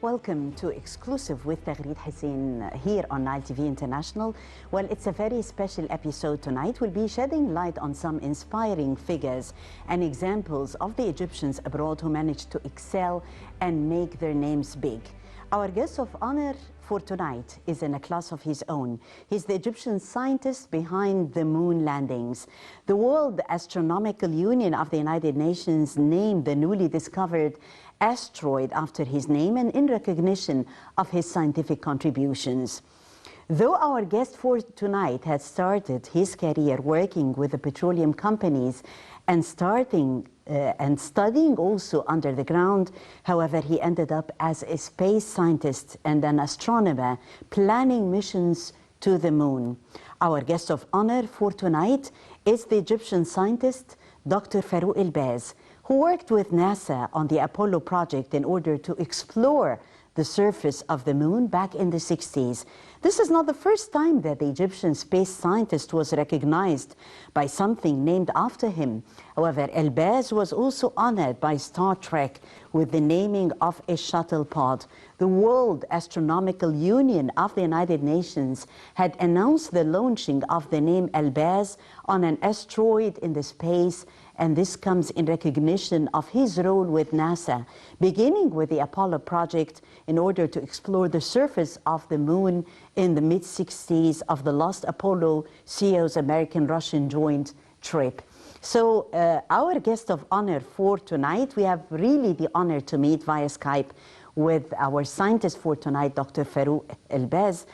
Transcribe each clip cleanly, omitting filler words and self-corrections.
Welcome to Exclusive with Taghreed Hussein here on Nile TV International. Well, it's a very special episode tonight. We'll be shedding light on some inspiring figures and examples of the Egyptians abroad who managed to excel and make their names big. Our guest of honor for tonight is in a class of his own. He's the Egyptian scientist behind the moon landings. The World Astronomical Union of the United Nations named the newly discovered asteroid after his name and in recognition of his scientific contributions. Though our guest for tonight had started his career working with the petroleum companies and studying also under the ground, however, he ended up as a space scientist and an astronomer planning missions to the moon. Our guest of honor for tonight is the Egyptian scientist Dr. Farouk El-Baz, who worked with NASA on the Apollo project in order to explore the surface of the moon back in the 60s. This is not the first time that the Egyptian space scientist was recognized by something named after him. However, El-Baz was also honored by Star Trek with the naming of a shuttle pod. The World Astronomical Union of the United Nations had announced the launching of the name El-Baz on an asteroid in the space, and this comes in recognition of his role with NASA, beginning with the Apollo project in order to explore the surface of the moon in the mid-60s of the last Apollo-Soyuz American-Russian joint trip. So our guest of honor for tonight, we have really the honor to meet via Skype with our scientist for tonight, Dr. Farouk El-Baz,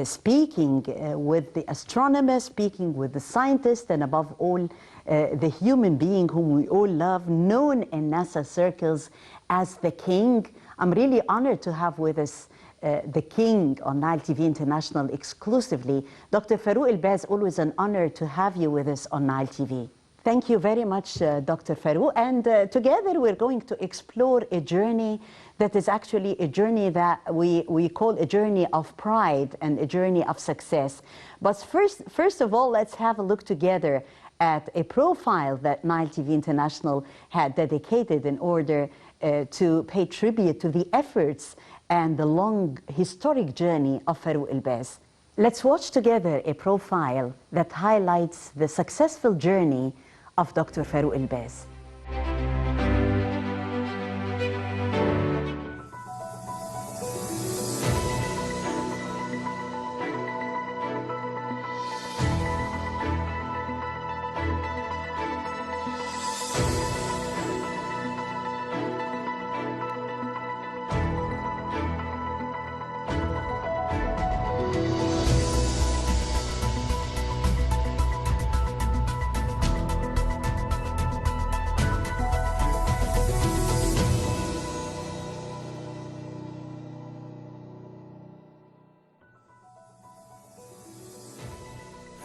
speaking with the astronomer, speaking with the scientist, and above all, the human being whom we all love, known in NASA circles as the King. I'm really honored to have with us the King on Nile TV International exclusively. Dr. Farouk El-Baz, always an honor to have you with us on Nile TV. Thank you very much, Dr. Farouk. And together we're going to explore a journey that is actually a journey that we call a journey of pride and a journey of success. But first of all, let's have a look together at a profile that Nile TV International had dedicated in order to pay tribute to the efforts and the long historic journey of Farouk El-Baz. Let's watch together a profile that highlights the successful journey of Dr. Farouk El-Baz.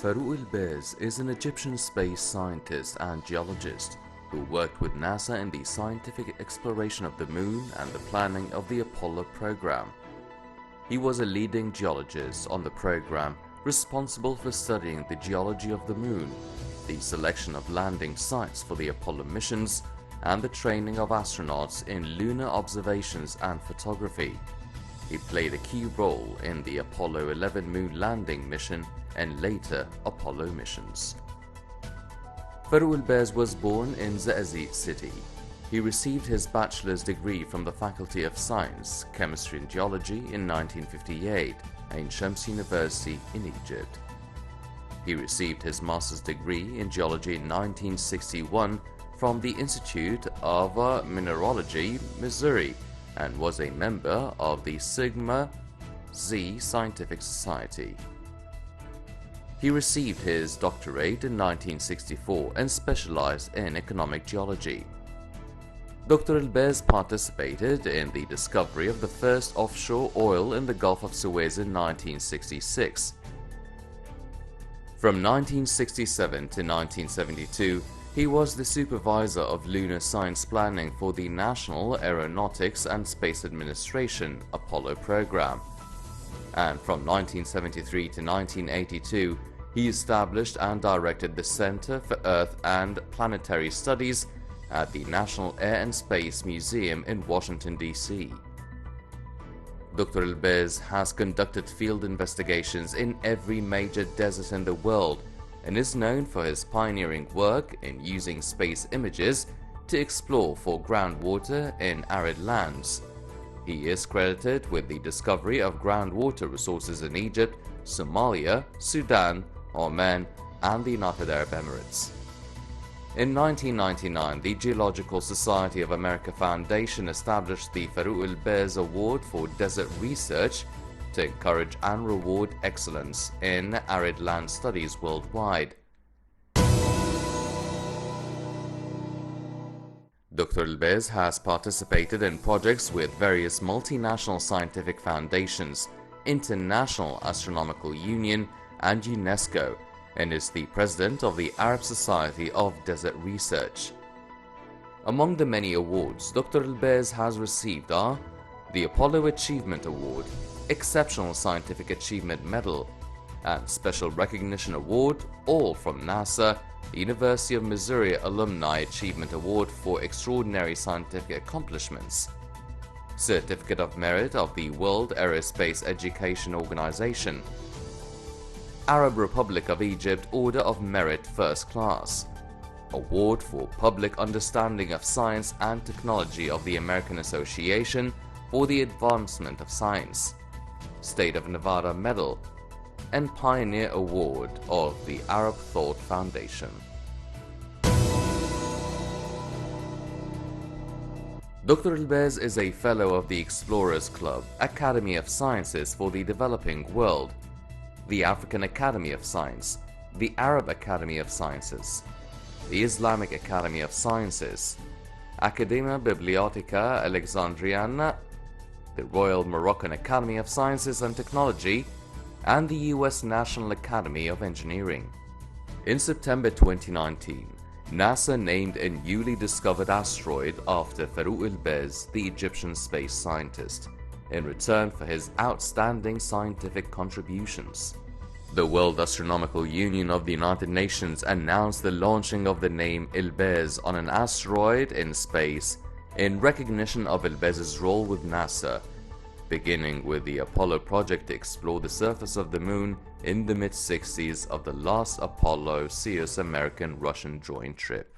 Farouk El-Baz is an Egyptian space scientist and geologist who worked with NASA in the scientific exploration of the moon and the planning of the Apollo program. He was a leading geologist on the program, responsible for studying the geology of the moon, the selection of landing sites for the Apollo missions, and the training of astronauts in lunar observations and photography. He played a key role in the Apollo 11 moon landing mission and later Apollo missions. Farouk El-Baz was born in Zaazit city. He received his bachelor's degree from the Faculty of Science, Chemistry and Geology in 1958 at Ain Shams University in Egypt. He received his master's degree in geology in 1961 from the Institute of Mineralogy, Missouri, and was a member of the Sigma Xi Scientific Society. He received his doctorate in 1964 and specialized in economic geology. Dr. El-Baz participated in the discovery of the first offshore oil in the Gulf of Suez in 1966. From 1967 to 1972, he was the supervisor of lunar science planning for the National Aeronautics and Space Administration Apollo program. And from 1973 to 1982, he established and directed the Center for Earth and Planetary Studies at the National Air and Space Museum in Washington, D.C. Dr. El-Baz has conducted field investigations in every major desert in the world and is known for his pioneering work in using space images to explore for groundwater in arid lands. He is credited with the discovery of groundwater resources in Egypt, Somalia, Sudan, Oman, and the United Arab Emirates. In 1999, the Geological Society of America Foundation established the Farouk El-Baz Award for Desert Research to encourage and reward excellence in arid land studies worldwide. Dr. El-Baz has participated in projects with various multinational scientific foundations, International Astronomical Union, and UNESCO, and is the president of the Arab Society of Desert Research. Among the many awards Dr. El-Baz has received are the Apollo Achievement Award, Exceptional Scientific Achievement Medal, and Special Recognition Award, all from NASA, the University of Missouri Alumni Achievement Award for Extraordinary Scientific Accomplishments, Certificate of Merit of the World Aerospace Education Organization, Arab Republic of Egypt Order of Merit First Class, Award for Public Understanding of Science and Technology of the American Association for the Advancement of Science, State of Nevada Medal, and Pioneer Award of the Arab Thought Foundation. Dr. El-Baz is a Fellow of the Explorers Club, Academy of Sciences for the Developing World, the African Academy of Science, the Arab Academy of Sciences, the Islamic Academy of Sciences, Academia Bibliotheca Alexandriana, the Royal Moroccan Academy of Sciences and Technology, and the U.S. National Academy of Engineering. In September 2019, NASA named a newly discovered asteroid after Farouk El-Baz, the Egyptian space scientist, in return for his outstanding scientific contributions. The World Astronomical Union of the United Nations announced the launching of the name El-Baz on an asteroid in space in recognition of El-Baz's role with NASA, beginning with the Apollo project to explore the surface of the Moon in the mid-60s of the last Apollo-Soyuz American-Russian joint trip.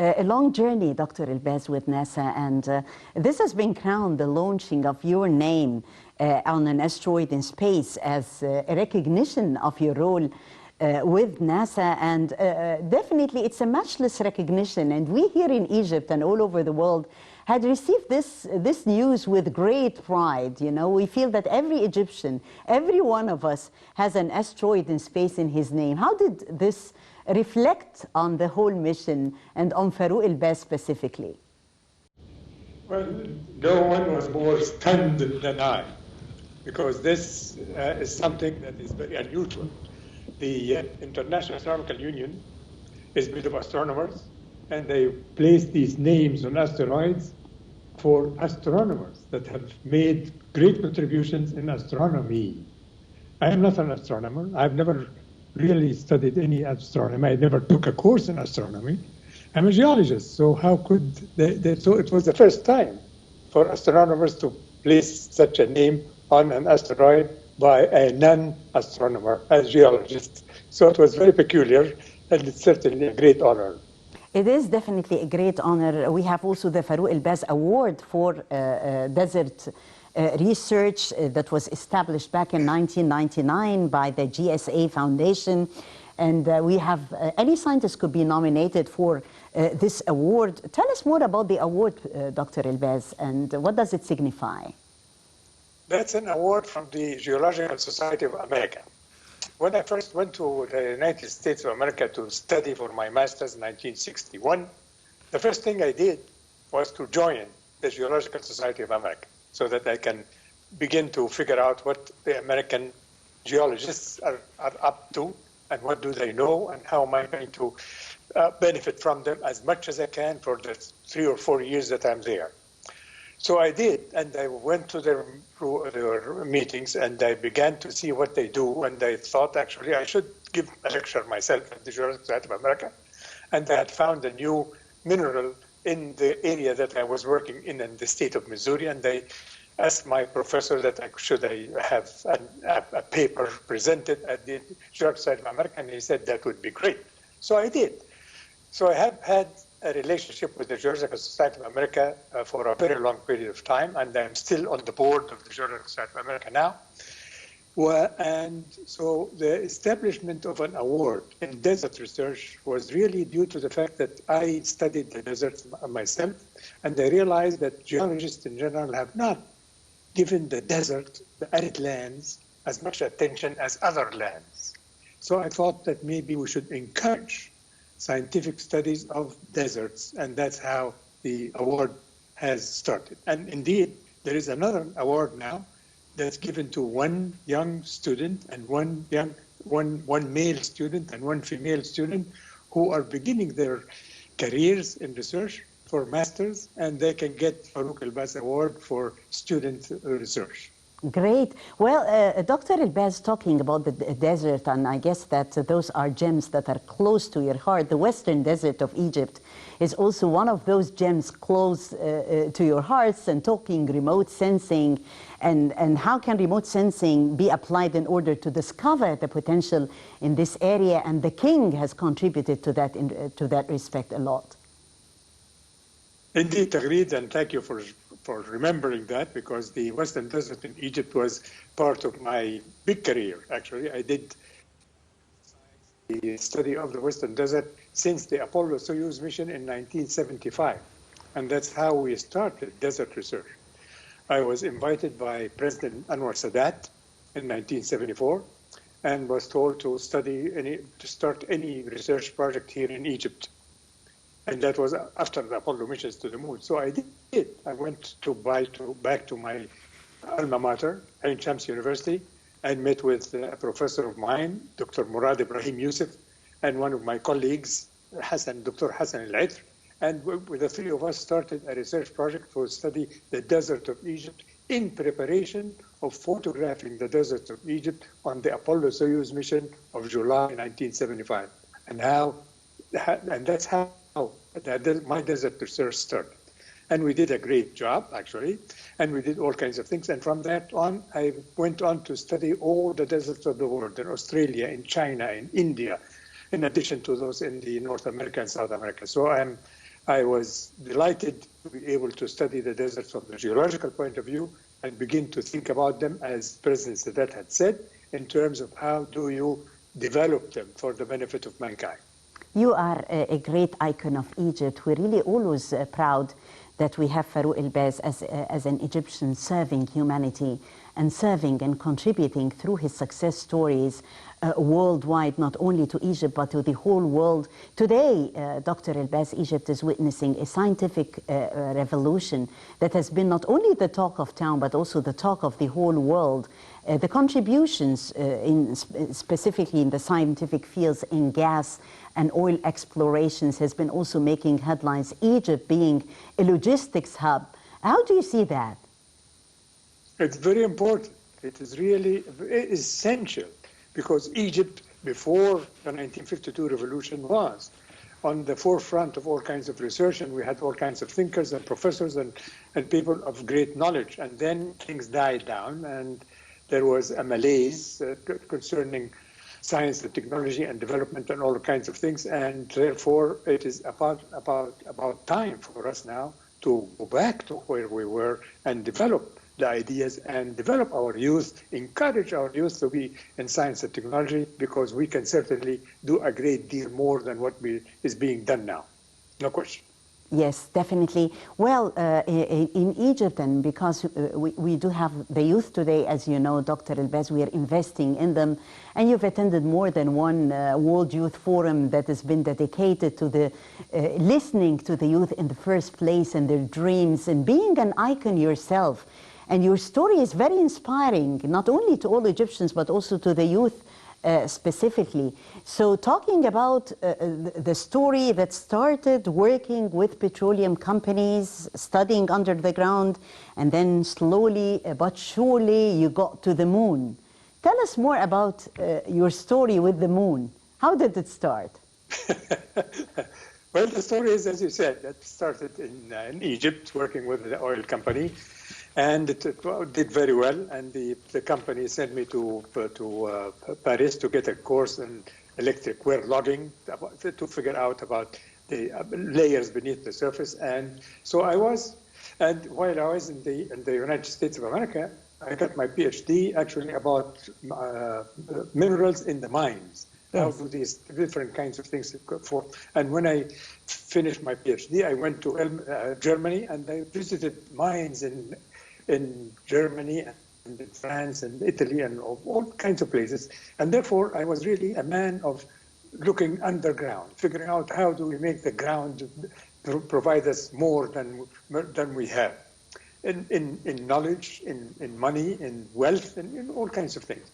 A long journey, Dr. El-Baz, with NASA, and this has been crowned the launching of your name on an asteroid in space as a recognition of your role with NASA, and definitely it's a matchless recognition. And we here in Egypt and all over the world had received this news with great pride. You know, we feel that every Egyptian, every one of us has an asteroid in space in his name. How did this reflect on the whole mission and on Farouk El-Baz specifically? Well, no one was more stunned than I, because this is something that is very unusual. The International Astronomical Union is made of astronomers, and they place these names on asteroids for astronomers that have made great contributions in astronomy. I am not an astronomer. I've never really studied any astronomy. I never took a course in astronomy. I'm a geologist, so how could so it was the first time for astronomers to place such a name on an asteroid by a non-astronomer, a geologist. So it was very peculiar, and it's certainly a great honor. It is definitely a great honor. We have also the Farouk El-Baz Award for desert research that was established back in 1999 by the GSA Foundation. And we have, any scientist could be nominated for this award. Tell us more about the award, Dr. El-Baz, and what does it signify? That's an award from the Geological Society of America. When I first went to the United States of America to study for my master's in 1961, the first thing I did was to join the Geological Society of America so that I can begin to figure out what the American geologists are up to and what do they know and how am I going to benefit from them as much as I can for the 3 or 4 years that I'm there. So I did, and I went to their meetings and I began to see what they do, and I thought actually I should give a lecture myself at the Geological Society of America. And I had found a new mineral in the area that I was working in the state of Missouri, and they asked my professor that should I have a paper presented at the Geological Society of America, and he said that would be great. So I did. So I have had a relationship with the Geological Society of America for a very long period of time, and I'm still on the board of the Geological Society of America now. And so the establishment of an award in desert research was really due to the fact that I studied the deserts myself, and I realized that geologists in general have not given the desert, the arid lands, as much attention as other lands. So I thought that maybe we should encourage scientific studies of deserts, and that's how the award has started. And indeed, there is another award now that's given to one young student and one male student and one female student who are beginning their careers in research for masters, and they can get Farouk El-Baz Award for student research. Great. Well, Dr. El-Baz talking about the desert, and I guess that those are gems that are close to your heart. The Western Desert of Egypt is also one of those gems close to your hearts, and talking remote sensing and how can remote sensing be applied in order to discover the potential in this area, and the king has contributed to that to that respect a lot. Indeed, Taghreed, and thank you for remembering that, because the Western Desert in Egypt was part of my big career, actually. I did the study of the Western Desert since the Apollo-Soyuz mission in 1975, and that's how we started desert research. I was invited by President Anwar Sadat in 1974 and was told to start any research project here in Egypt. And that was after the Apollo missions to the moon. So I did. I went back to my alma mater, Ain Shams University, and met with a professor of mine, Dr. Murad Ibrahim Yusuf, and one of my colleagues, Dr. Hassan Al-Itr. And with the three of us started a research project to study the desert of Egypt in preparation of photographing the desert of Egypt on the Apollo-Soyuz mission of July 1975. And that's how my desert research started. And we did a great job, actually, and we did all kinds of things. And from that on, I went on to study all the deserts of the world, in Australia, in China, in India, in addition to those in the North America and South America. So I was delighted to be able to study the deserts from the geological point of view and begin to think about them, as President Sadat had said, in terms of how do you develop them for the benefit of mankind. You are a great icon of Egypt. We're really always proud that we have Farouk El-Baz as an Egyptian serving humanity and serving and contributing through his success stories worldwide, not only to Egypt, but to the whole world. Today, Dr. El-Baz, Egypt is witnessing a scientific revolution that has been not only the talk of town, but also the talk of the whole world. The contributions specifically in the scientific fields in gas and oil explorations has been also making headlines, Egypt being a logistics hub. How do you see that? It's very important. It is really essential, because Egypt, before the 1952 revolution, was on the forefront of all kinds of research, and we had all kinds of thinkers and professors and people of great knowledge. And then things died down, and there was a malaise concerning science and technology and development and all kinds of things, and therefore it is about time for us now to go back to where we were and develop the ideas and develop our youth, encourage our youth to be in science and technology, because we can certainly do a great deal more than what is being done now. No question. Yes, definitely. Well, in Egypt, and because we do have the youth today, as you know, Dr. El-Baz, we are investing in them. And you've attended more than one World Youth Forum that has been dedicated to the listening to the youth in the first place and their dreams and being an icon yourself. And your story is very inspiring, not only to all Egyptians, but also to the youth specifically. So talking about the story that started working with petroleum companies, studying under the ground, and then slowly but surely you got to the moon. Tell us more about your story with the moon. How did it start? Well, the story is, as you said, that started in Egypt, working with the oil company, and it did very well. And the company sent me to Paris to get a course in electric well logging to figure out about the layers beneath the surface. And so I was, and while I was in the United States of America, I got my PhD actually about minerals in the mines. How do these different kinds of things go for? And when I finished my PhD, I went to Germany, and I visited mines in Germany and in France and Italy and all kinds of places. And therefore, I was really a man of looking underground, figuring out how do we make the ground provide us more than we have. In knowledge, in money, in wealth, and in all kinds of things.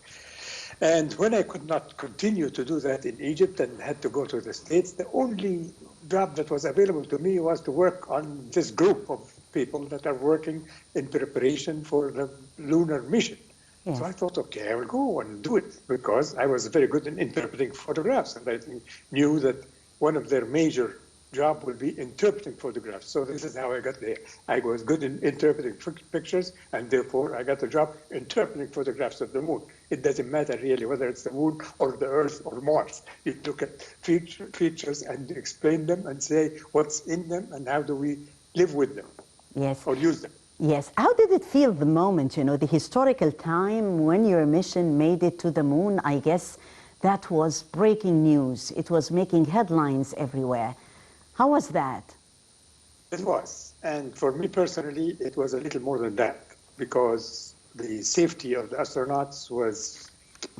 And when I could not continue to do that in Egypt and had to go to the States, the only job that was available to me was to work on this group of people that are working in preparation for the lunar mission. Yes. So I thought, okay, I will go and do it, because I was very good in interpreting photographs, and I knew that one of their major job will be interpreting photographs. So this is how I got there. I was good in interpreting pictures, and therefore I got the job interpreting photographs of the moon. It doesn't matter really whether it's the moon or the Earth or Mars. You look at features and explain them and say what's in them and how do we live with them. Yes. Or use them. Yes. How did it feel the moment, the historical time when your mission made it to the moon? I guess that was breaking news. It was making headlines everywhere. How was that? It was. And for me personally, it was a little more than that, because the safety of the astronauts was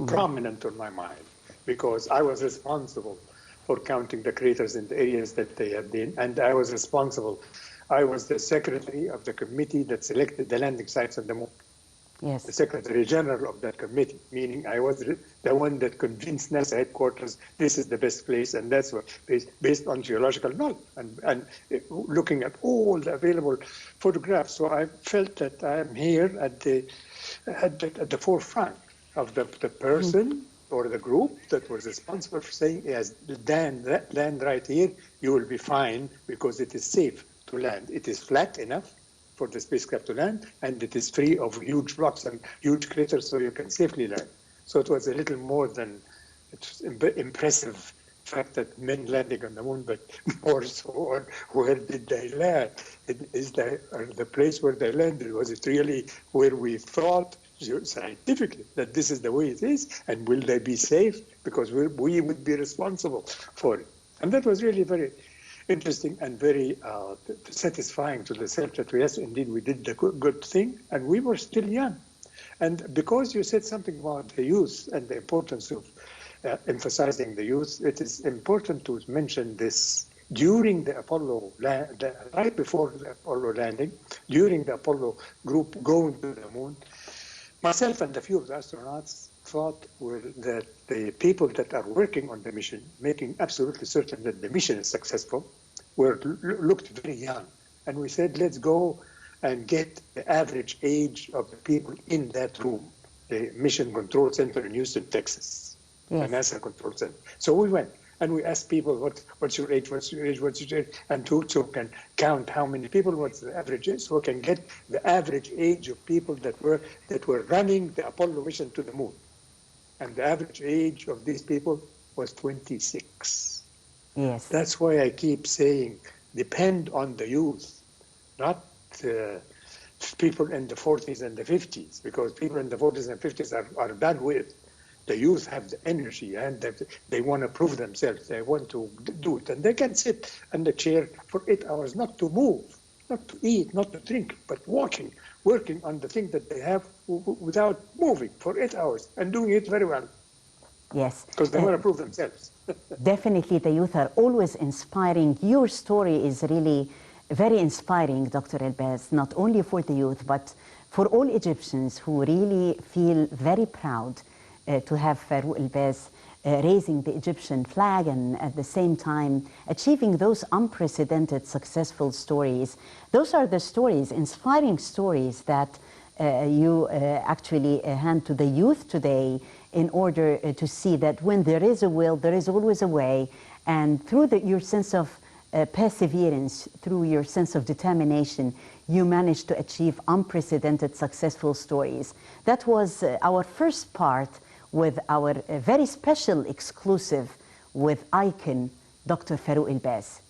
prominent on my mind, because I was responsible for counting the craters in the areas that they had been, and I was the secretary of the committee that selected the landing sites on the moon. Yes. The Secretary General of that committee, meaning I was the one that convinced NASA headquarters this is the best place, and that's what based on geological knowledge and looking at all the available photographs. So I felt that I am here at the forefront of the person or the group that was responsible for saying, yes, land right here, you will be fine because it is safe to land. It is flat enough for the spacecraft to land, and it is free of huge rocks and huge craters, so you can safely land. So it was a little more than impressive fact that men landing on the moon, but more so on where did they land? Is the place where they landed, was it really where we thought scientifically that this is the way it is, and will they be safe? Because we would be responsible for it. And that was really very interesting and very satisfying to the self that yes, indeed, we did the good thing, and we were still young. And because you said something about the youth and the importance of emphasizing the youth, it is important to mention this. During the Apollo, right before the Apollo landing, during the Apollo group going to the moon, myself and a few of the astronauts thought that the people that are working on the mission, making absolutely certain that the mission is successful, looked very young. And we said, let's go and get the average age of the people in that room, the Mission Control Center in Houston, Texas, yes. the NASA Control Center. So we went and we asked people, what's your age, what's your age, what's your age, and so can count how many people, what's the average age, so we can get the average age of people that were running the Apollo mission to the moon. And the average age of these people was 26. Yes. That's why I keep saying, depend on the youth, not people in the 40s and the 50s, because people in the 40s and 50s are done with. The youth have the energy and they want to prove themselves. They want to do it. And they can sit in the chair for 8 hours, not to move, not to eat, not to drink, but working on the thing that they have without moving for 8 hours and doing it very well. Yes. Because they want to prove themselves. Definitely, the youth are always inspiring. Your story is really very inspiring, Dr. El-Baz, not only for the youth, but for all Egyptians who really feel very proud to have Farouk El-Baz raising the Egyptian flag and at the same time achieving those unprecedented successful stories. Those are the stories, inspiring stories that you actually hand to the youth today in order to see that when there is a will, there is always a way. And through your sense of perseverance, through your sense of determination, you managed to achieve unprecedented successful stories. That was our first part with our very special exclusive with icon Dr. Farouk El-Baz.